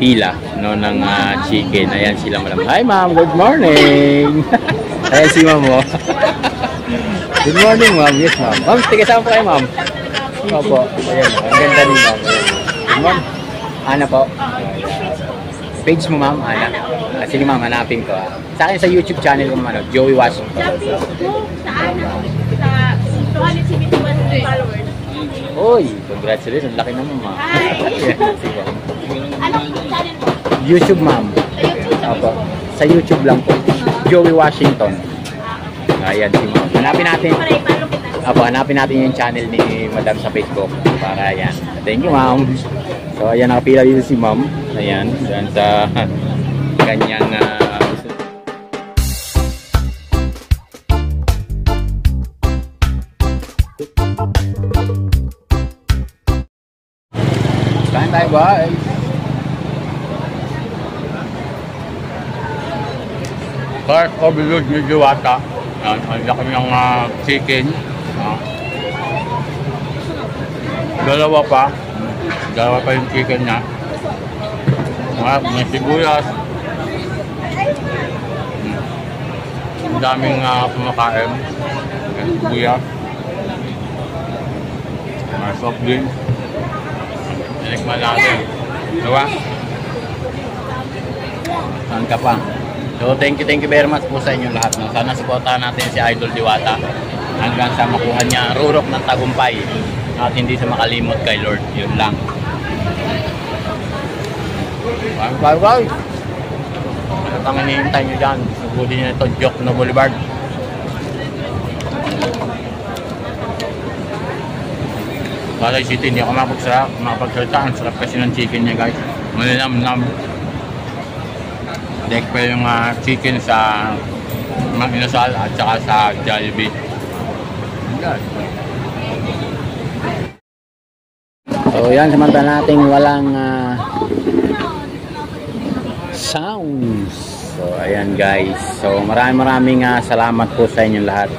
pila no ng chicken. Ayan sila madam. Hi ma'am, good morning. Ayan si ma'am mo. Good morning ma'am. Yes ma'am. Ma'am, tiga saan po kayo ma'am? Opo. Ayan, ang ganda ni ma'am. Good morning. Ana po. Page mo ma'am, Ana. Sige ma'am, hanapin ko. Sa akin sa YouTube channel ko ma'am, Joey Washington. Sa Facebook, sa ano, sa 271 followers. Uy, congratulations. Laki naman ma'am. Hi! Anong channel po? YouTube ma'am. Sa YouTube? Opo. Sa YouTube lang po. Joey Washington. Ayan si ma'am. Hanapin natin. Opo, hanapin natin yung channel ni madam sa Facebook. Para yan. Thank you ma'am. So ayan, nakapila dito si ma'am. Ayan. Dyan sa kanyang kain tayo ba? Cart overload ni Diwata. Ang laki ng chicken. Dalawa pa yung chicken niya. May sibuyas. Ang daming kumakain. May sibuyas. May soft drink. Tinikman natin. Diba? Saan ka pa? So thank you very much po sa inyo lahat. No? Sana supportahan natin si Idol Diwata hanggang sa makuha niya rurok ng tagumpay at hindi sa makalimot kay Lord. Yun lang. Bye. At ang hinihintay nyo dyan, naguli nyo ito, Jokno Boulevard. Pasay City, hindi ako mapagsalita. Ang sarap kasi ng chicken niya guys. Malinam-nam. Dek pa yung chicken sa Mang Inasal at saka sa Jollibee. So yan, samantala nating walang sounds. So ayan guys. So maraming salamat po sa inyong lahat.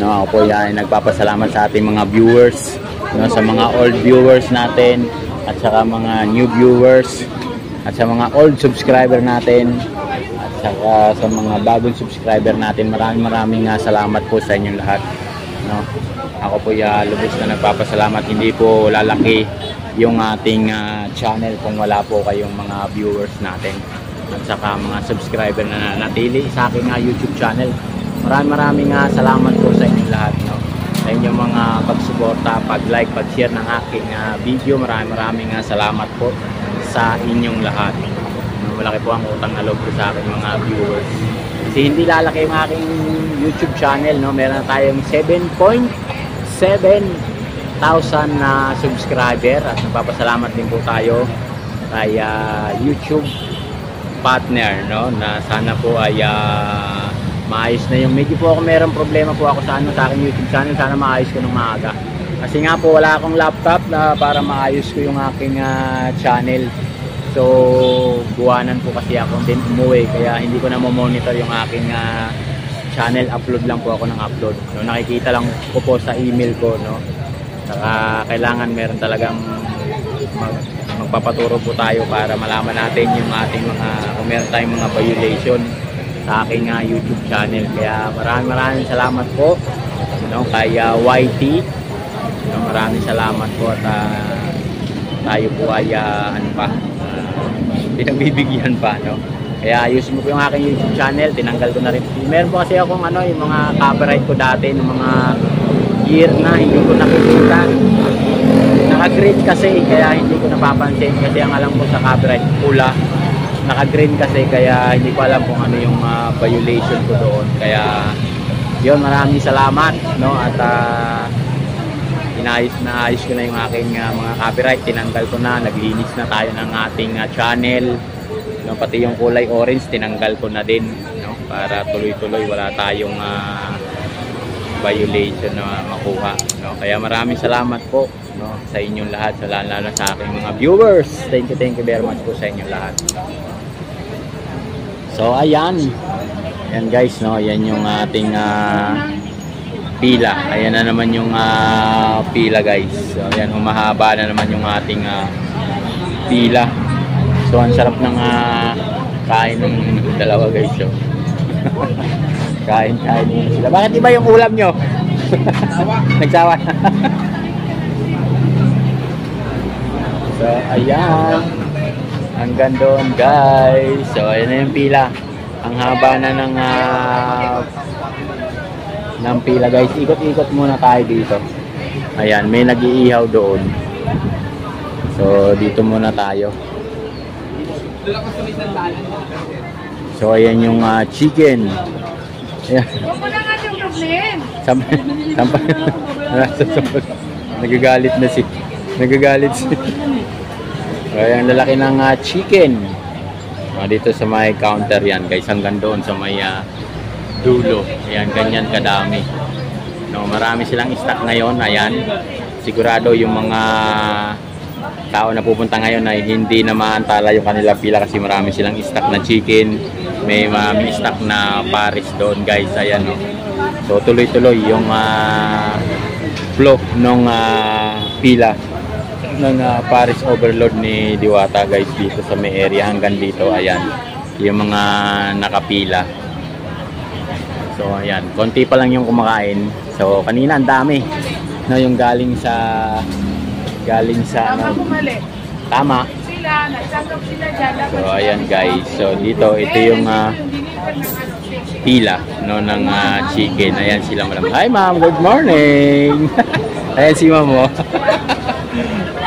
No, ako po yan nagpapasalamat sa ating mga viewers, no, sa mga old viewers natin at saka mga new viewers at sa mga old subscriber natin at saka sa mga bagong subscriber natin. Maraming salamat po sa inyong lahat. No, ako po lubos na nagpapasalamat. Hindi po lalaki yung ating channel kung wala po kayong mga viewers natin at saka mga subscriber na natili sa aking YouTube channel. Maraming salamat po sa inyong lahat, no? Sa inyong mga pagsuporta, pag-like, pag-share ng aking video. Maraming salamat po sa inyong lahat. Malaki po ang utang na loob ko sa aking mga viewers. Kasi hindi lalaki yung aking YouTube channel, no? Meron tayong 7,700 na subscriber at nagpapasalamat din po tayo kay YouTube partner, no? Na sana po ay maayos na yung medyo po ako merong problema po ako sa aking YouTube channel. Sana maayos ko ng maaga kasi nga po wala akong laptop na para maayos ko yung aking channel. So buwanan po kasi ako din umuwi kaya hindi ko na monitor yung aking channel. Upload lang po ako ng upload, no? Nakikita lang ko po sa email ko, no? Saka kailangan meron talagang magpapaturo po tayo para malaman natin yung ating kung meron tayong mga violation sa aking YouTube channel. Kaya maraming salamat po, no, kay YT, no, maraming salamat po at tayo po ay pinagbibigyan pa, no. Kaya ayusin mo po yung aking YouTube channel. Tinanggal ko na rin. Meron po kasi akong yung mga copyright ko dati ng mga year na hindi ko nakikita. Naka-green kasi kaya hindi ko napapansin kasi ang alam ko sa copyright pula. Naka-green kasi kaya hindi ko alam kung ano yung violation ko doon. Kaya yun, maraming salamat, no, at inayos ko na yung aking mga copyright. Tinanggal ko na, naglinis na tayo ng ating channel, no, pati yung kulay orange tinanggal ko na din, no, para tuloy-tuloy wala tayong violation na makuha, no. Kaya maraming salamat po, no, sa inyong lahat, lalo sa aking mga viewers. Thank you very much po sa inyong lahat. So ayan guys, no, yan yung ating pila. Ayan na naman yung pila guys. So ayan, humahaba na naman yung ating pila. So ang sarap ng kain ng dalawa guys. So. kain muna sila. Bakit iba yung ulam nyo? Nagsawa. So ayan. Hanggang doon guys. So ayan na yung pila. Ang haba na ng pila guys. Ikot-ikot muna tayo dito. Ayan, may nag-iihaw doon. So dito muna tayo. So ayan yung chicken. Ayan. Nagagalit si. Ayan, lalaki ng chicken. Dito sa may counter yan guys, hanggang doon sa may dulo. Ayan, ganyan kadami. No, marami silang stock ngayon. Ayan, sigurado yung mga tao na pupunta ngayon ay hindi na maantala yung kanila pila kasi marami silang stock na chicken. May stock na paris doon guys. Ayan, no. So tuloy-tuloy yung flow ng pila ng Paris Overload ni Diwata guys dito sa may area hanggang dito. Ayan yung mga nakapila. So ayan, konti pa lang yung kumakain. So kanina ang dami na yung galing sa tama bumali. Tama Sila nagsanggap sila dyan. So ayan guys, so dito ito yung pila no ng chicken. Ayan sila madam. Hi ma'am, good morning. Ayan si ma'am mo.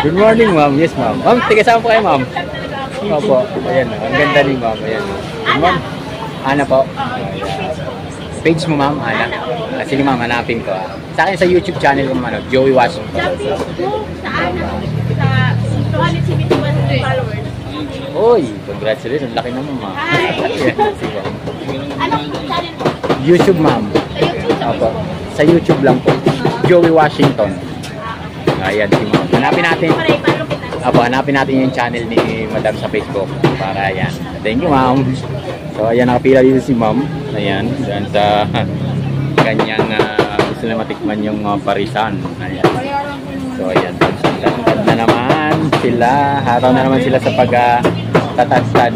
Good morning, ma'am. Yes, ma'am. Ma'am, tiga saan po kayo, ma'am? Opo. Ayan, ang ganda ni ma'am. Ayan. Ma'am, Ana po. Page mo, ma'am, Ana. Sige, ma'am, hanapin ko. Sa akin sa YouTube channel ko, ma'am, Joey Washington. Sa Facebook, sa Ana, sa 271 followers. Uy, congratulations. Laki naman, ma'am. Sige, ma'am. Anong channel po? YouTube, ma'am. Sa YouTube? Opo. Sa YouTube lang po. Joey Washington. Ayan si ma'am. Hanapin natin. Apo, hanapin natin yung channel ni madam sa Facebook. Para ayan. Thank you ma'am. So ayan, nakapila dito si ma'am. Ayan. Diyan sa kanyang gusto na matikman yung parisan. Ayan. So ayan. Ganda naman sila. Haraw na naman sila sa pagtatadtad.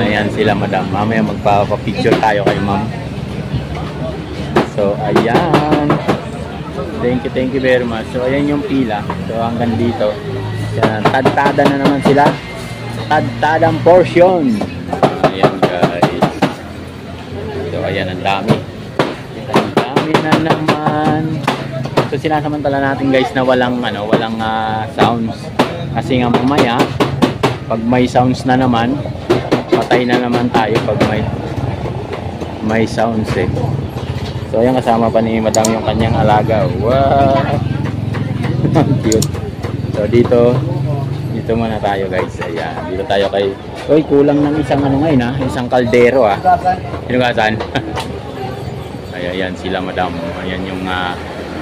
Ayan sila madam. Mamaya magpapapicture tayo kay ma'am. So ayan. Thank you very much. So ayan yung pila. So hanggang dito. Yan, tadtada na naman sila. Tadtadang portion. Ayan guys. So ayan, ang dami. Ang dami na naman. So sinasamantala natin guys na walang sounds. Kasi nga mamaya pag may sounds na naman, patay na naman tayo pag may sounds eh. So ayan, kasama pa ni madam yung kanyang alaga. Wow! Cute. So dito muna tayo guys. Ayan, dito tayo kay... Uy, kulang ng isang ngayon isang kaldero Hinugasan. Ayan sila madam. Ayan yung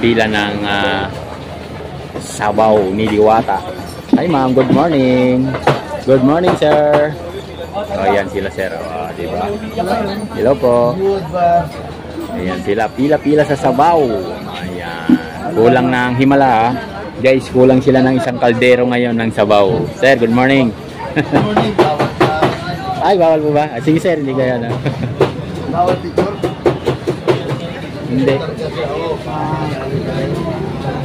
pila ng sabaw ni Diwata. Hi ma'am, good morning. Good morning sir. Ayan sila sir. Diba? Hello po. Ayan sila, pila-pila sa sabaw. Ayan. Kulang ng himala guys, kulang sila ng isang kaldero ngayon ng sabaw. Sir, good morning. Ay, bawal po ba? Sige sir, hindi kaya na. Bawal picture? Hindi.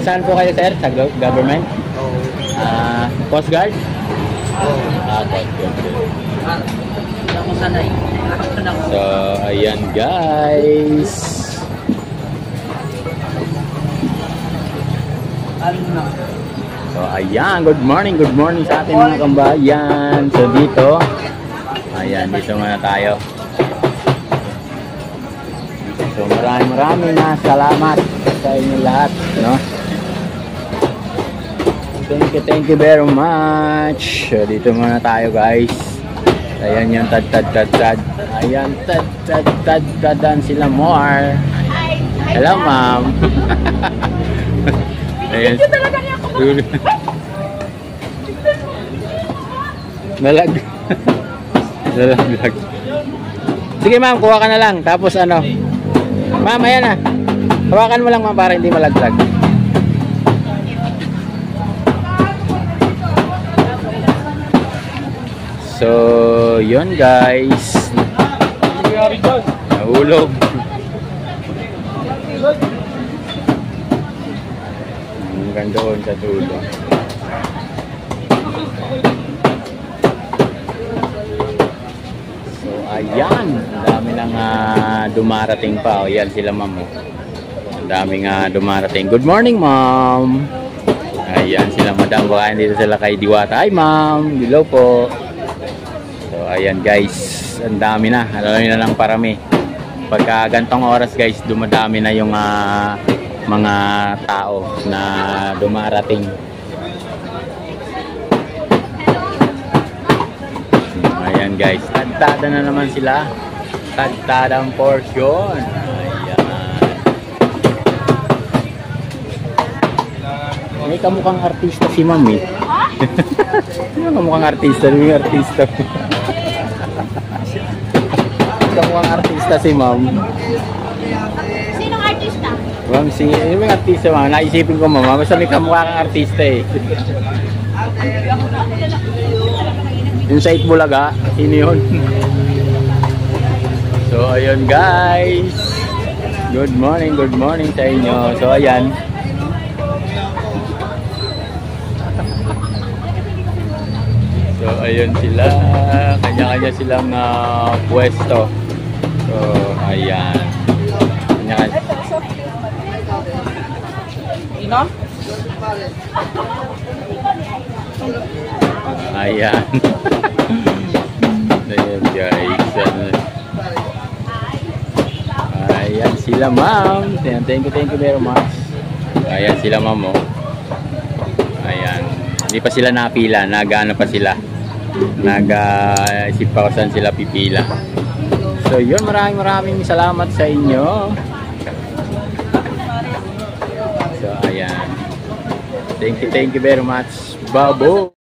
Saan po kayo sir? Sa government? Coast Guard? Coast Guard. So, ayan guys. So, ayan. Good morning sa ating mga kambayan. So, dito. Ayan, dito muna tayo. So, maraming salamat sa inyo lahat, no? Thank you very much. So, dito muna tayo guys. Ayan yung tad. Ayan, tad sila more. Hello, ma'am. Ayan. Nalag. Sige, ma'am, kuha ka na lang. Tapos ano? Ma'am, ayan na. Hawakan mo lang, ma'am, para hindi malaglag. So, yun guys. Nahulog. Hanggang doon sa dulo. So, ayan. Ang dami nang dumarating pa. O, yan sila ma'am. Ang daming dumarating. Good morning, ma'am. Ayan sila madam. Baka dito sila kay Diwata. Ay, ma'am. Hello po. So, ayan guys. Ang dami na. Alam nyo na lang parami. Pagka gantong oras guys, dumadami na yung mga tao na dumarating. Ayan guys. Tagtada na naman sila. Tagtadang portion. May kamukhang artista si ma'am eh. May kamukhang artista, may artista. Kamukhang artista si ma'am. Sinong artista? Ma'am, yung artista ma'am, naisipin ko ma'am, basta may kamukhang artista eh. Yung sa Itbulaga, sino yun? So ayun guys. Good morning sa inyo. So ayan. So ayun sila, kanya-kanya silang pwesto. So ayan. Kanya-kanya. Ayan. Ayan guys. Ayan sila ma'am. Thank you very much. Ayan sila ma'am oh. Ayan. Hindi pa sila napila, nag-ano pa sila. Nag-isip pa ko saan sila pipila. So yun, maraming salamat sa inyo. So ayan. Thank you very much. Babo.